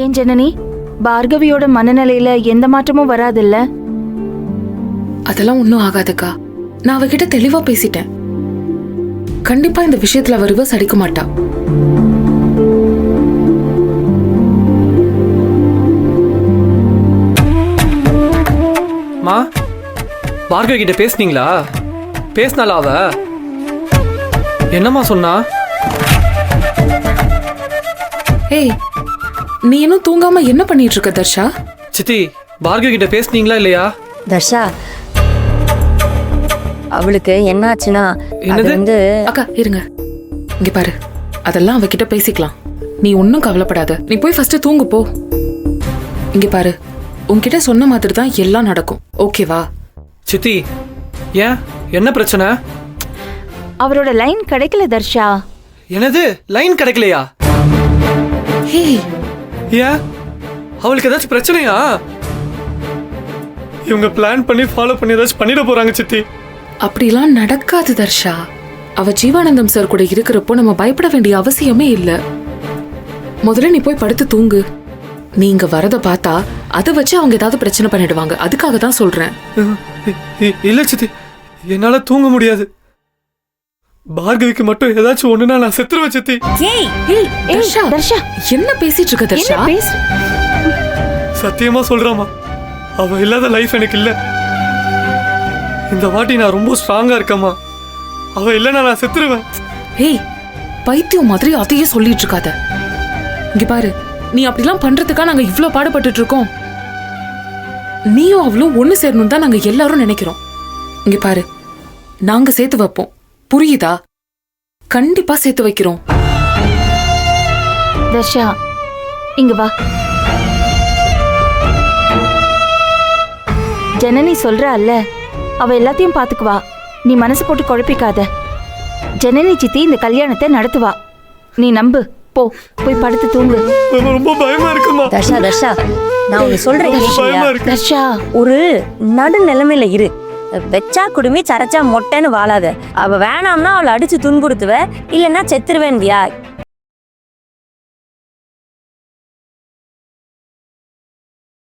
ஏன் ஜனனி, பார்கவியோட மனநிலையில எந்த மாற்றமும் வராதுல்ல? அதெல்லாம் ஒன்றும் ஆகாதுக்கா. நான் அவகிட்ட தெளிவா பேசிட்டேன். கண்டிப்பா இந்த விஷயத்துல அவ ரிவர்ஸ் அடிக்க மாட்டா. மா, பார்கவி கிட்ட பேசுனீங்களா? பேசினாலா அவ? என்னம்மா சொன்னா? ஏய், நீ இன்னும் தூங்காம என்ன பண்ணிட்டு இருக்க தர்ஷா? சித்தி, பார்கவி கிட்ட பேசுனீங்களா இல்லையா? தர்ஷா, அவளுக்கு என்னாச்சுன்னா அது வந்து அக்கா இருங்க, இங்க பாரு, அதெல்லாம் அவகிட்ட பேசிக்கலாம். நீ ஒன்னும் கவலைப்படாத. நீ போய் ஃபர்ஸ்ட் தூங்கு போ. இங்க பாரு, உன்கிட்ட சொன்ன மாதிரி தான் எல்லாம் நடக்கும். ஓகேவா? சித்தி, ஏன் என்ன பிரச்சனை? அவரோட லைன் கிடைக்கல தர்ஷா. என்னது, லைன் கிடைக்கலையா? ஹே, ஏன் அவளுக்கு ஏதாச்சும் பிரச்சனையா? இவங்க பிளான் பண்ணி ஃபாலோ பண்ணி ஏதாச்சும் பண்ணிட போறாங்க சித்தி. அப்படிலாம் நடக்காது தர்ஷா. அவ ஜீவானந்தம் சார் கூட இருக்கிறப்போ நம்ம பயப்பட வேண்டிய அவசியமே இல்ல. முதல்ல நீ போய் படுத்து தூங்கு. நீங்க வரத பார்த்தா அதை வச்சு அவங்க ஏதாவது பிரச்சனை பண்ணிடுவாங்க. அதுக்காக தான் சொல்றேன். இல்ல சித்தி, என்னால தூங்க முடியாது. பார்கவிக்கு மட்டும் ஏதாச்சும் ஒண்ணுனா நான் செத்துருவேன் சித்தி. ஏய் தர்ஷா, தர்ஷா, என்ன பேசிட்டு இருக்க தர்ஷா? என்ன பேசு? சத்தியமா சொல்றாமா, அவ இல்லாத லைஃப் எனக்கு இல்ல. இந்த வாட்டி நான் ரொம்ப ஸ்ட்ராங்கா இருக்கேம்மா. அவ இல்லைன்னா நான் செத்துருவேன். ஏய், பைத்தியம் மாதிரி அதையே சொல்லிட்டு இருக்காத. இங்க பாரு, நீ அப்படிலாம் பண்றதுக்கா நாங்க இவ்ளோ பாடுபட்டு இருக்கோம். நீயும் அவளும் ஒண்ணு சேரணும் தான் நாங்க எல்லாரும் நினைக்கிறோம். இங்க பாரு, நாங்க சேர்த்து வைப்போம், புரியுதா? கண்டிப்பா சேர்த்து வைக்கிறோம். தர்ஷா, இங்க வா. ஜனனி சொல்றால்ல, அவ எல்லாத்தையும் பாத்துக்குவா. நீ மனசு போட்டு குழப்பிக்காத. ஜனனி சித்தி இந்த கல்யாணத்தை நடத்துவா. நீ நம்பு. போய் படுத்து தூங்கு. ரொம்ப பயமா இருக்குமா? தர்ஷா, தர்ஷா, நான் உன்னை சொல்றேன் கேக்குறியா? தர்ஷா, ஒரு நடு நிலைமையில இரு. வெச்சா குடுமி சரைச்சா மொட்டைன்னு வாழாத. அவ வேணாம்னா அவளை அடிச்சு துன்புறுத்துவ, இல்லைன்னா செத்துருவேன்டியா.